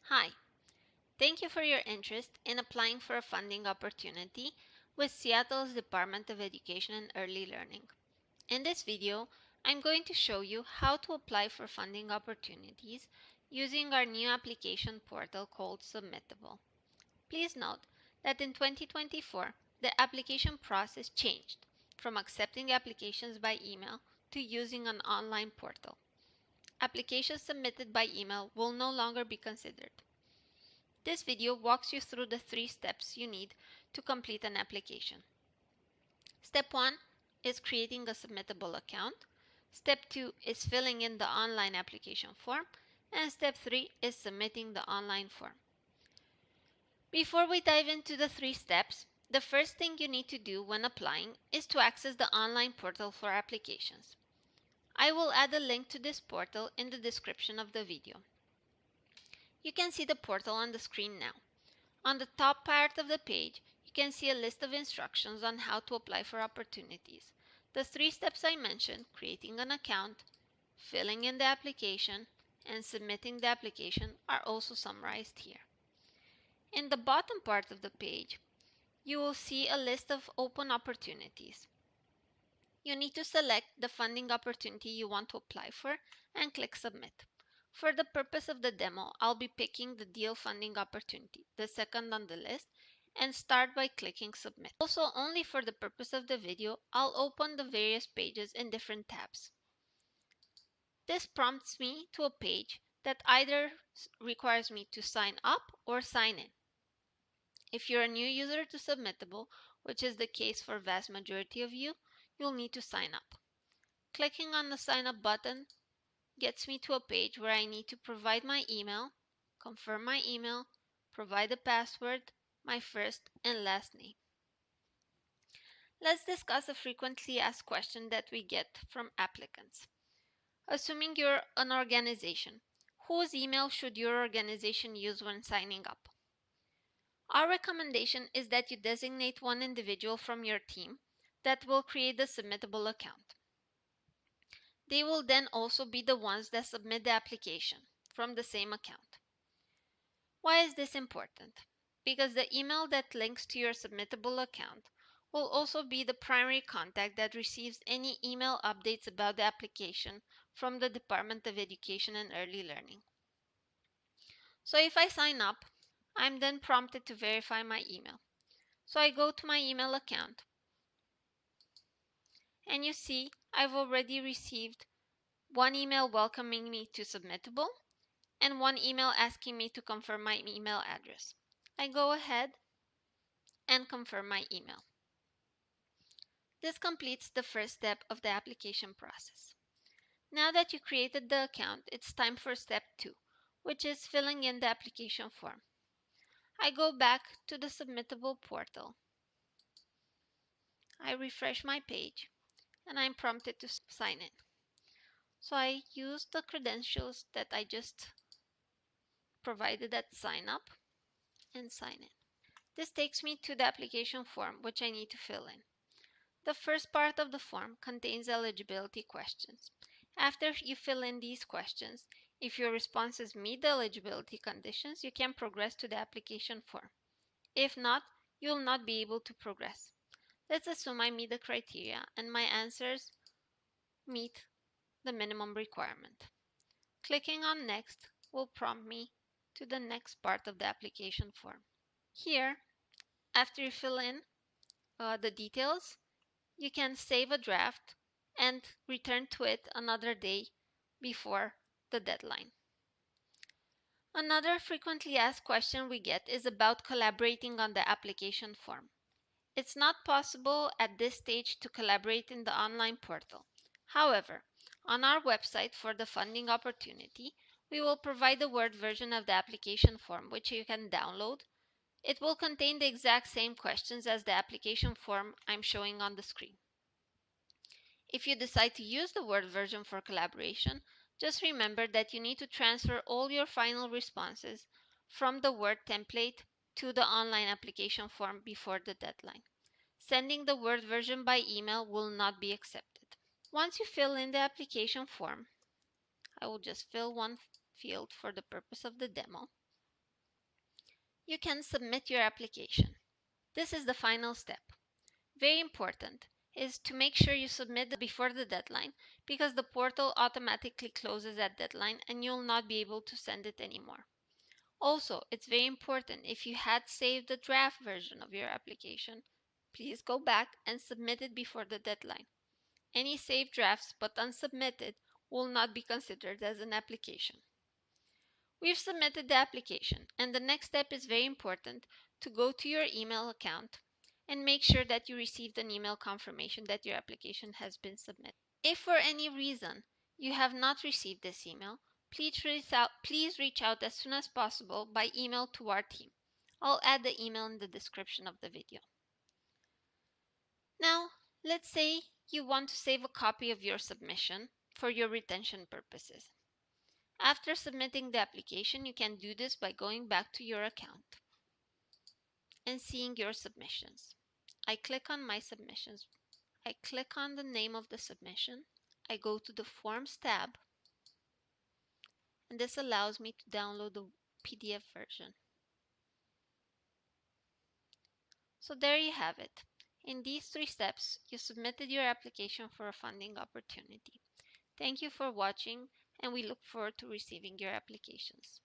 Hi, thank you for your interest in applying for a funding opportunity with Seattle's Department of Education and Early Learning. In this video, I'm going to show you how to apply for funding opportunities using our new application portal called Submittable. Please note that in 2024, the application process changed from accepting applications by email to using an online portal. Applications submitted by email will no longer be considered. This video walks you through the 3 steps you need to complete an application. Step 1 is creating a submittable account. Step 2 is filling in the online application form. And step 3 is submitting the online form. Before we dive into the 3 steps, the first thing you need to do when applying is to access the online portal for applications. I will add a link to this portal in the description of the video. You can see the portal on the screen now. On the top part of the page, you can see a list of instructions on how to apply for opportunities. The 3 steps I mentioned, creating an account, filling in the application, and submitting the application, are also summarized here. In the bottom part of the page, you will see a list of open opportunities. You need to select the funding opportunity you want to apply for and click Submit. For the purpose of the demo, I'll be picking the DEEL funding opportunity, the second on the list, and start by clicking Submit. Also, only for the purpose of the video, I'll open the various pages in different tabs. This prompts me to a page that either requires me to sign up or sign in. If you're a new user to Submittable, which is the case for vast majority of you, you'll need to sign up. Clicking on the sign up button gets me to a page where I need to provide my email, confirm my email, provide a password, my first and last name. Let's discuss a frequently asked question that we get from applicants. Assuming you're an organization, whose email should your organization use when signing up? Our recommendation is that you designate one individual from your team that will create the submittable account. They will then also be the ones that submit the application from the same account. Why is this important? Because the email that links to your submittable account will also be the primary contact that receives any email updates about the application from the Department of Education and Early Learning. So if I sign up, I'm then prompted to verify my email. So I go to my email account, and you see I've already received one email welcoming me to Submittable and one email asking me to confirm my email address. I go ahead and confirm my email. This completes the first step of the application process. Now that you created the account, it's time for step 2, which is filling in the application form. I go back to the Submittable portal. I refresh my page and I'm prompted to sign in. So I use the credentials that I just provided at sign up and sign in. This takes me to the application form, which I need to fill in. The first part of the form contains eligibility questions. After you fill in these questions, if your responses meet the eligibility conditions, you can progress to the application form. If not, you will not be able to progress. Let's assume I meet the criteria and my answers meet the minimum requirement. Clicking on Next will prompt me to the next part of the application form. Here, after you fill in the details, you can save a draft and return to it another day before the deadline. Another frequently asked question we get is about collaborating on the application form. It's not possible at this stage to collaborate in the online portal. However, on our website for the funding opportunity, we will provide a Word version of the application form which you can download. It will contain the exact same questions as the application form I'm showing on the screen. If you decide to use the Word version for collaboration, just remember that you need to transfer all your final responses from the Word template to the online application form before the deadline. Sending the Word version by email will not be accepted. Once you fill in the application form, I will just fill one field for the purpose of the demo. you can submit your application. This is the final step. Very important is to make sure you submit before the deadline because the portal automatically closes at deadline and you'll not be able to send it anymore. Also, it's very important if you had saved the draft version of your application, please go back and submit it before the deadline. Any saved drafts but unsubmitted will not be considered as an application. We've submitted the application, and the next step is very important to go to your email account and make sure that you received an email confirmation that your application has been submitted. If for any reason you have not received this email, please reach out as soon as possible by email to our team. I'll add the email in the description of the video. Now, let's say you want to save a copy of your submission for your retention purposes. After submitting the application, you can do this by going back to your account and seeing your submissions. I click on my submissions. I click on the name of the submission. I go to the Forms tab, and this allows me to download the PDF version. So there you have it. In these 3 steps, you submitted your application for a funding opportunity. Thank you for watching, and we look forward to receiving your applications.